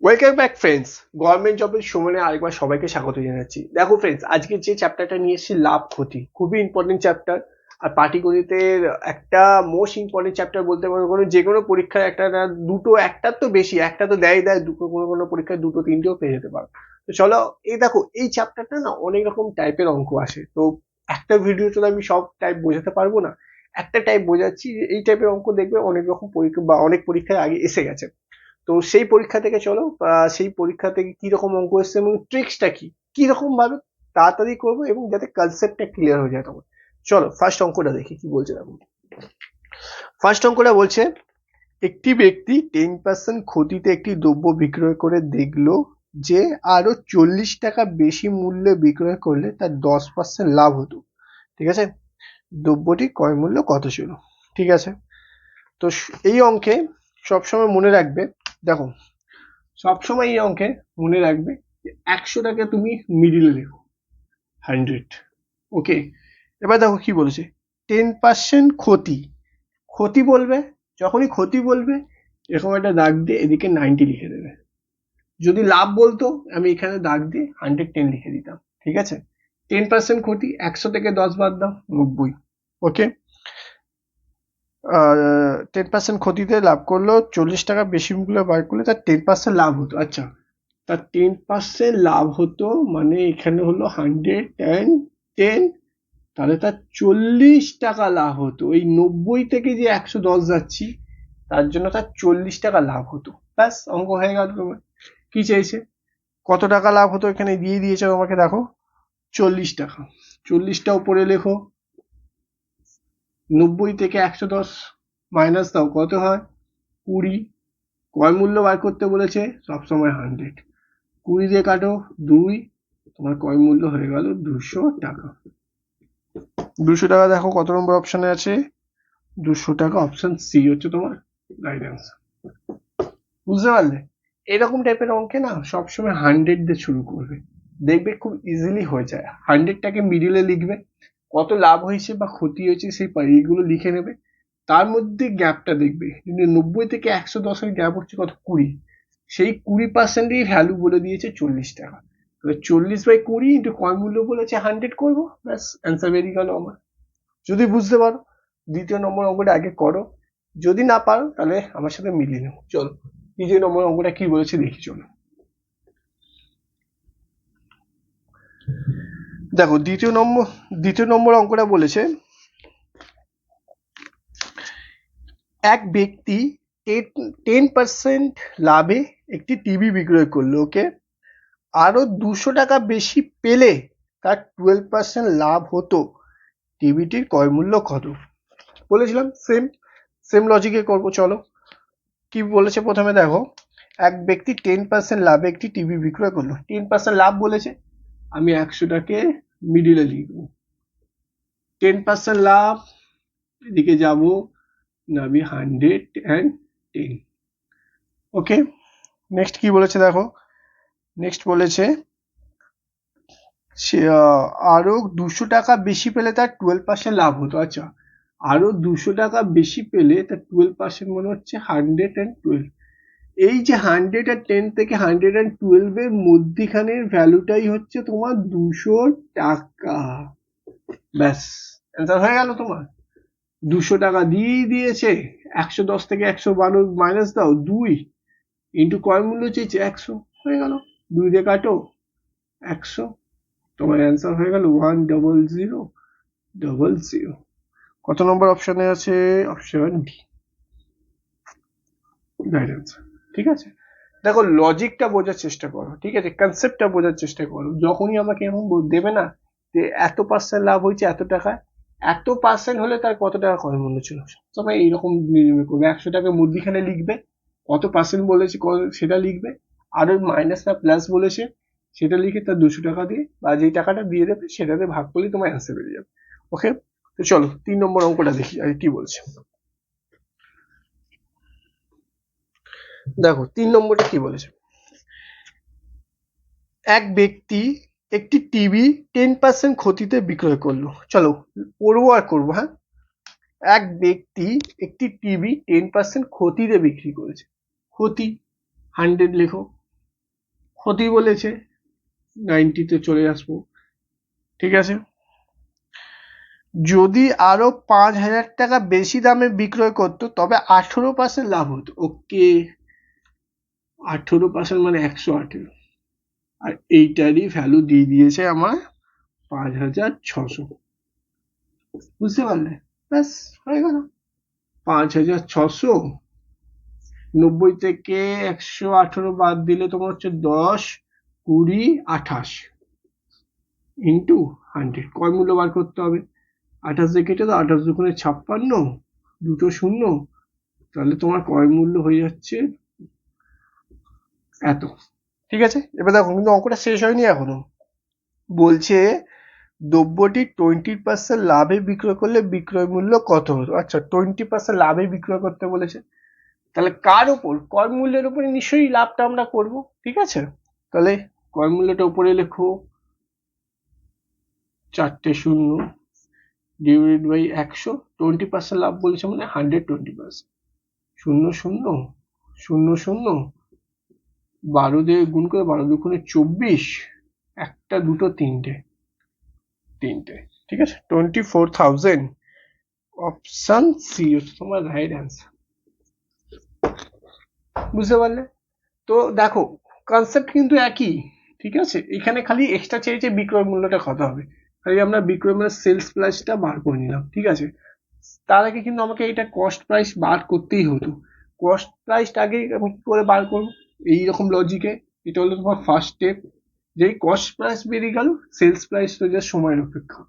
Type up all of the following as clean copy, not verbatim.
Welcome back friends. Government জবের সমানে আরেকবার সবাইকে স্বাগত জানাচ্ছি। দেখো ফ্রেন্ডস, আজকে যে চ্যাপ্টারটা নিয়ে এসেছি লাভ ক্ষতি, খুবই ইম্পর্টেন্ট চ্যাপ্টার। আর পাটিগণিতের একটা মোস্ট ইম্পর্টেন্ট চ্যাপ্টার বলতে পারো। কোনো যে কোনো পরীক্ষায় একটা না দুটো, একটা তো বেশি, একটা তো দেয় দুটো, কোনো কোনো পরীক্ষায় দুটো তিনটেও পেয়ে যেতে পারো। তো চলো, এই দেখো এই চ্যাপ্টারটা না অনেক রকম টাইপের অঙ্ক আসে। তো একটা ভিডিওতে তো আমি সব টাইপ বোঝাতে পারবো না, একটা টাইপ বোঝাচ্ছি যে এই টাইপের অঙ্ক দেখবে অনেক রকম পরীক্ষা বা অনেক পরীক্ষায় আগে এসে গেছে। তো সেই পরীক্ষা থেকে চলো, সেই পরীক্ষা থেকে কি রকম অঙ্ক এসছে এবং ট্রিক্সটা কি, কি রকম ভাবে তাড়াতাড়ি করবো এবং যাতে কনসেপ্টটা ক্লিয়ার হয়ে যায় তখন। চলো ফার্স্ট অঙ্কটা দেখি কি বলছে। দেখো ফার্স্ট অঙ্কটা বলছে, একটি ব্যক্তি 10% ক্ষতিতে একটি দ্রব্য বিক্রয় করে দেখলো যে আরো 40 টাকা বেশি মূল্যে বিক্রয় করলে তার 10% লাভ হতো। ঠিক আছে, দ্রব্যটি ক্রয় মূল্য কত ছিল? ঠিক আছে, তো এই অঙ্কে সবসময় মনে রাখবে, দেখো সবসময় এই অঙ্কে মনে রাখবে 100টাকে তুমি মিডিলে লেখো, 100। ওকে, এবার দেখো কি বলেছে, 10% ক্ষতি। ক্ষতি বলবে, যখনই ক্ষতি বলবে এরকম একটা দাগ দিয়ে এদিকে 90 লিখে দেবে। যদি লাভ বলতো আমি এখানে দাগ দিয়ে 110 লিখে দিতাম। ঠিক আছে, 10% ক্ষতি, 100 থেকে 10 বাদ দাও, 90। ওকে, 10% ক্ষতিতে লাভ করলো, 40 টাকা বেশি মূল্য বার করলে তার 10% লাভ হতো। আচ্ছা, তার 10% লাভ হতো মানে এখানে হলো 110, তাহলে তার 40 টাকা লাভ হতো। এই 90 থেকে যে 110 যাচ্ছি তার জন্য তার 40 টাকা লাভ হতো। ব্যাস, অঙ্ক হয়ে গেল। তোমার কি চাইছে, কত টাকা লাভ হতো এখানে দিয়ে দিয়েছে তোমাকে। দেখো 40 টাকা, 40টা উপরে লেখো, 90 থেকে 110 মাইনাস দাও, কত হয় 20। ক্রয় মূল্য বার করতে বলেছে, সবসময় 100, 20 দিয়ে কাটো 2, তোমার ক্রয় মূল্য হয়ে গেল 200 টাকা। 200 টাকা দেখো কত নম্বর অপশনে আছে, 200 টাকা, অপশন সি হচ্ছে তোমার রাইট অ্যান্সার। বুঝতে পারলে? এরকম টাইপের অঙ্কে না সবসময় 100 দিয়ে শুরু করবে, দেখবে খুব ইজিলি হয়ে যায়। 100টাকে মিডিলে লিখবে, কত লাভ হয়েছে বা ক্ষতি হয়েছে সেই এইগুলো লিখে নেবে। তার মধ্যে গ্যাপটা দেখবে, কিন্তু 90 থেকে 110-এর গ্যাপ হচ্ছে কত, 20। সেই 20%ই ভ্যালু বলে দিয়েছে 40 টাকা। তাহলে 40/20 ইন্টু ক্রয় মূল্য বলেছে 100 করবো, ব্যাস অ্যান্সার বেরিয়ে গেল আমার। যদি বুঝতে পারো দ্বিতীয় নম্বর অঙ্কটা আগে করো, যদি না পারো তাহলে আমার সাথে মিলিয়ে নেবো। চলো দ্বিতীয় নম্বর অঙ্কটা কি বলেছে দেখি। চলো দেখো দ্বিতীয় নম্বর অঙ্কটা বলেছে, এক ব্যক্তি 10% লাভে একটি টিভি বিক্রয় করলো। ওকে, আরো 200 টাকা বেশি পেলে তার 12% লাভ হতো। টিভিটির ক্রয় মূল্য কত? বলেছিলাম সেম সেম লজিকে করবো। চলো কি বলেছে প্রথমে দেখো, এক ব্যক্তি 10% লাভে একটি টিভি বিক্রয় করলো। 10% লাভ বলেছে, আমি 100টাকে মিডিলে লিখবো। 10% লাভ, এদিকে যাব না, আমি 110। ওকে, নেক্সট কি বলেছে দেখো, নেক্সট বলেছে সে আরো 200 টাকা বেশি পেলে তার 12% লাভ হতো। আচ্ছা, আরো 200 টাকা বেশি পেলে তার 12% মনে হচ্ছে 112। এই যে 110 থেকে 112 এর মধ্যিখানের ভ্যালুটাই হচ্ছে তোমার 200 টাকা। ব্যাস, অ্যান্সার হয়ে গেল তোমার। 200 টাকা দিয়েই দিয়েছে, 110 থেকে 112 মাইনাস দাও 2, ইন্টু ক্রয় মূল্য চেয়েছে 100, হয়ে গেল। 2 দিয়ে কাটো 100, তোমার অ্যান্সার হয়ে গেল 10000। কত নম্বর অপশনে আছে? Option D, right answer. ঠিক আছে, দেখো লজিকটা বোঝার চেষ্টা করো, ঠিক আছে, কনসেপ্টটা বোঝার চেষ্টা করো। যখনই আমাকে এরকম দেবে না যে এত পার্সেন্ট লাভ হয়েছে এত টাকা, এত পার্সেন্ট হলে তার কত টাকা ক্রয় মূল্য ছিল, সবাই এইরকম নির্ণয় করবে। 100 টাকা মধ্যিখানে লিখবে, কত পার্সেন্ট বলেছে সেটা লিখবে, আর ওই মাইনাস না প্লাস বলেছে সেটা লিখে তার 200 টাকা দিয়ে বা যেই টাকাটা দিয়ে দেবে সেটাতে ভাগ করলে তোমার অ্যান্সার বেরিয়ে যাবে। ওকে, তো চলো 3 নম্বর অঙ্কটা দেখি আর কি বলছে। দেখো 3 নম্বরটা কি বলেছে, এক ব্যক্তি একটি টিভি 10% ক্ষতিতে বিক্রয় করলো। চলো পড়বো আর করবো। হ্যাঁ, এক ব্যক্তি একটি টিভি 10% ক্ষতিতে বিক্রি করেছে। ক্ষতি 100 লেখো, ক্ষতি বলেছে, 90-তে চলে আসবো। ঠিক আছে, যদি আরো 5,000 টাকা বেশি দামে বিক্রয় করতো তবে 18% লাভ হতো। ওকে, 18% মানে 118, আর এইটারই ভ্যালু দিয়ে দিয়েছে আমার 5,600। বুঝতে পারলে? ব্যাস হয়ে গেল। 5,600, 90 থেকে 118 বাদ দিলে তোমার হচ্ছে 10, 20, 28 ইন্টু 100। কয় মূল্য বার করতে হবে? 28 দিয়ে কেটে দাও, 28 দুগুণে 56, দুটো শূন্য, তাহলে তোমার ক্রয় মূল্য হয়ে যাচ্ছে এত। ঠিক আছে, এবার দেখো কিন্তু অঙ্কটা শেষ হয়নি এখনো। বলছে দ্রব্যটি 20% লাভে বিক্রয় করলে বিক্রয় মূল্য কত হতো। আচ্ছা, 20% লাভে বিক্রয় করতে বলেছে, তাহলে কার উপর? ক্রয় মূল্যের উপরে নিশ্চয়ই লাভটা আমরা করব। ঠিক আছে, তাহলে ক্রয় মূল্যটা উপরে লেখো, 4টে শূন্য ডিভাইডেড বাই 100। 20% লাভ বলেছে মানে 120%। শূন্য শূন্য শূন্য শূন্য, 12 দিয়ে গুণ করে, 12 দুগুণে 24, একটা দুটো তিনটে, ঠিক আছে, 24,000। অপশন সি হচ্ছে তোমার রাইট অ্যান্সার। বুঝতে পারলে? তো দেখো কনসেপ্ট কিন্তু একই। ঠিক আছে, এখানে খালি এক্সট্রা চেয়েছে বিক্রয় মূল্যটা কত হবে, খালি আমরা বিক্রয় মূল্য সেলস প্রাইসটা বার করে নিলাম। ঠিক আছে, তার আগে কিন্তু আমাকে এটা কস্ট প্রাইস বার করতেই হতো। কস্ট প্রাইসটা আগে আমি কি করে বার করবো? এইরকম লজিকে, এটা হলো তোমার ফার্স্ট স্টেপ। যেই কস্ট প্রাইস বেরিয়ে গেল, সেলস প্রাইস তো জাস্ট সময়ের অপেক্ষা,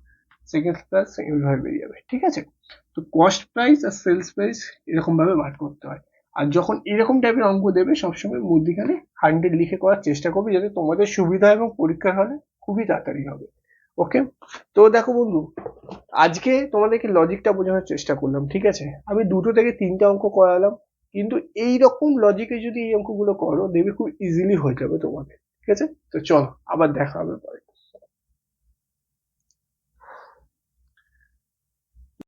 সেকেন্ড প্রাইস এইভাবে বেরিয়ে যাবে। ঠিক আছে, তো কস্ট প্রাইস আর সেলস প্রাইস এরকম ভাবে বার করতে হয়। আর যখন এরকম টাইপের অঙ্ক দেবে সবসময় মধ্যিখানে 100 লিখে করার চেষ্টা করবে, যাতে তোমাদের সুবিধা এবং পরীক্ষার হলে খুবই তাড়াতাড়ি হবে। ওকে, তো দেখো বন্ধু, আজকে তোমাদেরকে লজিকটা বোঝানোর চেষ্টা করলাম। ঠিক আছে, আমি 2 থেকে 3টে অঙ্ক করালাম, কিন্তু এই রকম লজিকে যদি এই অঙ্কগুলো করো দেখবে খুব ইজিলি হয়ে যাবে তোমাদের। ঠিক আছে, তো চলো আবার দেখা হবে পরে।